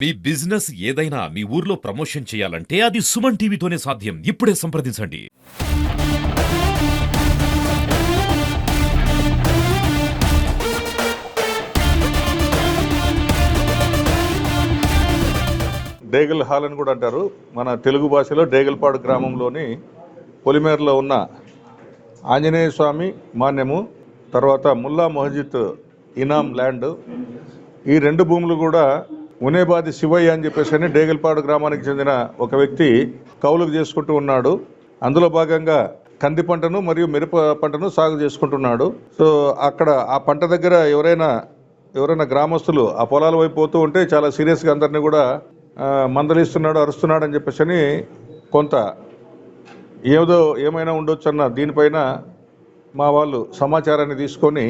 మీ business ఏదైనా మీ ఊర్లో promotion చేయాలంటే అది సుమన్ టీవీతోనే సాధ్యం. ఇప్పుడే సంప్రదించండి. డేగల్ హాల్ అని కూడా అంటారు. మన తెలుగు భాషలో డేగల్పాడు గ్రామంలోని పొలిమేరలో ఉన్న ఆంజనేయ స్వామి మాన్యము, తర్వాత ముల్లా మొహజిద్ ఇనాం ల్యాండ్, ఈ రెండు భూములు కూడా ఉనేబాది శివయ్య అని చెప్పేసి డేగల్పాడు గ్రామానికి చెందిన ఒక వ్యక్తి కౌలుకు చేసుకుంటూ ఉన్నాడు. అందులో భాగంగా కంది పంటను మరియు మిరప పంటను సాగు చేసుకుంటున్నాడు. సో అక్కడ ఆ పంట దగ్గర ఎవరైనా గ్రామస్తులు ఆ పొలాల వైపు పోతూ ఉంటే చాలా సీరియస్గా అందరినీ కూడా మందలిస్తున్నాడు, అరుస్తున్నాడు అని చెప్పేసి కొంత ఏమైనా ఉండొచ్చు అన్న దీనిపైన మా వాళ్ళు సమాచారాన్ని తీసుకొని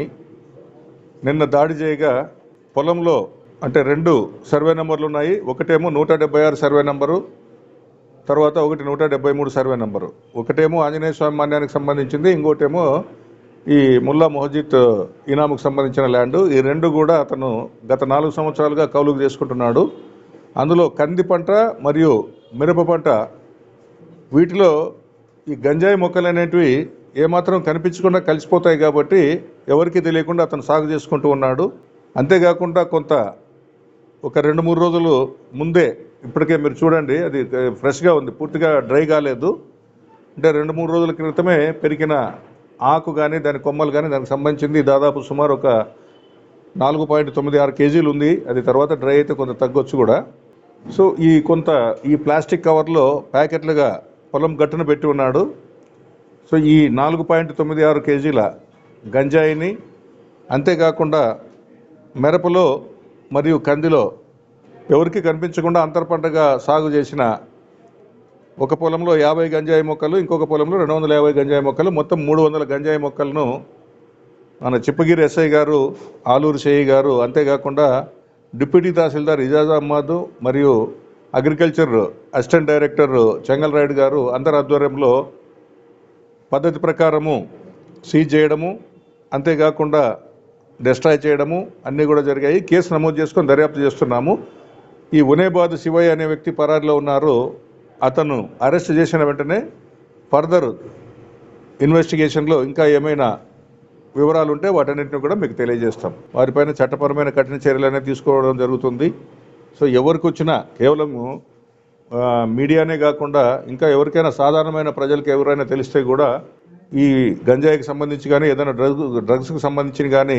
నిన్న దాడి చేయగా పొలంలో అంటే 2 సర్వే నెంబర్లు ఉన్నాయి. ఒకటేమో 176 సర్వే నెంబరు, తర్వాత ఒకటి 173 సర్వే నెంబరు. ఒకటేమో ఆంజనేయ స్వామి మాన్యానికి సంబంధించింది, ఇంకోటేమో ఈ ముల్లా మొహజిద్ ఇనాముకు సంబంధించిన ల్యాండ్. ఈ రెండు కూడా అతను గత 4 సంవత్సరాలుగా కౌలుకు చేసుకుంటున్నాడు. అందులో కంది పంట మరియు మిరప పంట, వీటిలో ఈ గంజాయి మొక్కలు అనేటివి ఏమాత్రం కనిపించకుండా కలిసిపోతాయి కాబట్టి ఎవరికీ తెలియకుండా అతను సాగు చేసుకుంటూ ఉన్నాడు. అంతేకాకుండా ఒక 2-3 రోజులు ముందే, ఇప్పటికే మీరు చూడండి అది ఫ్రెష్గా ఉంది, పూర్తిగా డ్రై కాలేదు. అంటే 2-3 రోజుల క్రితమే పెరిగిన ఆకు కానీ దాని కొమ్మలు కానీ దానికి సంబంధించింది దాదాపు సుమారు ఒక 4.96 కేజీలు ఉంది. అది తర్వాత డ్రై అయితే కొంత తగ్గొచ్చు కూడా. సో ఈ ప్లాస్టిక్ కవర్లో ప్యాకెట్లుగా పొలం గట్టున పెట్టి ఉన్నాడు. సో ఈ 4.96 కేజీల గంజాయిని, అంతేకాకుండా మిరపలో మరియు కందిలో ఎవరికి కనిపించకుండా అంతర్పంటగా సాగు చేసిన ఒక పొలంలో 50 గంజాయి మొక్కలు, ఇంకొక పొలంలో 250 గంజాయి మొక్కలు, మొత్తం 300 గంజాయి మొక్కలను మన చిప్పగిరి ఎస్ఐ గారు, ఆలూరు సిఐ గారు, అంతేకాకుండా డిప్యూటీ తహసీల్దార్ ఇజాజ్ అహ్మద్ మరియు agriculture assistant director Chengal Rayudu గారు అందరి ఆధ్వర్యంలో పద్ధతి ప్రకారము సీజ్ చేయడము, అంతేకాకుండా డిస్ట్రాయ్ చేయడము అన్నీ కూడా జరిగాయి. కేసు నమోదు చేసుకొని దర్యాప్తు చేస్తున్నాము. ఈ ఉనేబాద్ శివయ్య అనే వ్యక్తి పరారిలో ఉన్నారు. అతను అరెస్ట్ చేసిన వెంటనే ఫర్దర్ ఇన్వెస్టిగేషన్లో ఇంకా ఏమైనా వివరాలు ఉంటే వాటన్నింటిని కూడా మీకు తెలియజేస్తాం. వారిపైన చట్టపరమైన కఠిన చర్యలు అనేది తీసుకోవడం జరుగుతుంది. సో ఎవరికి వచ్చినా కేవలము మీడియానే కాకుండా ఇంకా ఎవరికైనా సాధారణమైన ప్రజలకు ఎవరైనా తెలిస్తే కూడా ఈ గంజాయికి సంబంధించి కానీ ఏదైనా డ్రగ్స్కి సంబంధించి కానీ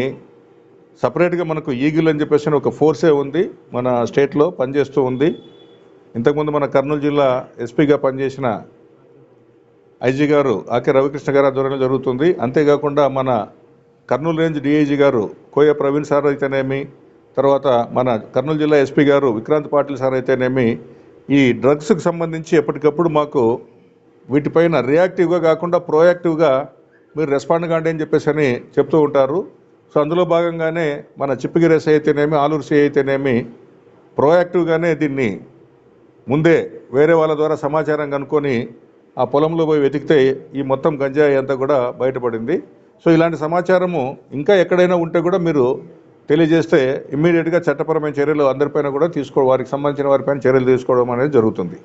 సపరేట్గా మనకు ఈగిల్ అని చెప్పేసి ఒక ఫోర్సే ఉంది, మన స్టేట్లో పనిచేస్తూ ఉంది. ఇంతకుముందు మన కర్నూలు జిల్లా ఎస్పీగా పనిచేసిన ఐజీ గారు ఆకే రవికృష్ణ గారి ఆధ్వర్యంలో జరుగుతుంది. అంతేకాకుండా మన కర్నూలు రేంజ్ డిఐజీ గారు కోయ ప్రవీణ్ సార్ అయితేనేమి, తర్వాత మన కర్నూలు జిల్లా ఎస్పీ గారు విక్రాంత్ పాటిల్ సార్ అయితేనేమి, ఈ డ్రగ్స్కి సంబంధించి ఎప్పటికప్పుడు మాకు వీటిపైన రియాక్టివ్గా కాకుండా ప్రోయాక్టివ్గా మీరు రెస్పాండ్ కాండి అని చెప్పేసి చెప్తూ ఉంటారు. సో అందులో భాగంగానే మన చిప్పగిరి ఎస్ఐ అయితేనేమి, ఆలూరు సిఐ అయితేనేమి ప్రోయాక్టివ్గానే దీన్ని ముందే వేరే వాళ్ళ ద్వారా సమాచారం కనుక్కొని ఆ పొలంలో పోయి వెతికితే ఈ మొత్తం గంజాయి అంతా కూడా బయటపడింది. సో ఇలాంటి సమాచారము ఇంకా ఎక్కడైనా ఉంటే కూడా మీరు తెలియజేస్తే ఇమ్మీడియట్గా చట్టపరమైన చర్యలు అందరిపైన కూడా వారికి సంబంధించిన వారిపైన చర్యలు తీసుకోవడం అనేది జరుగుతుంది.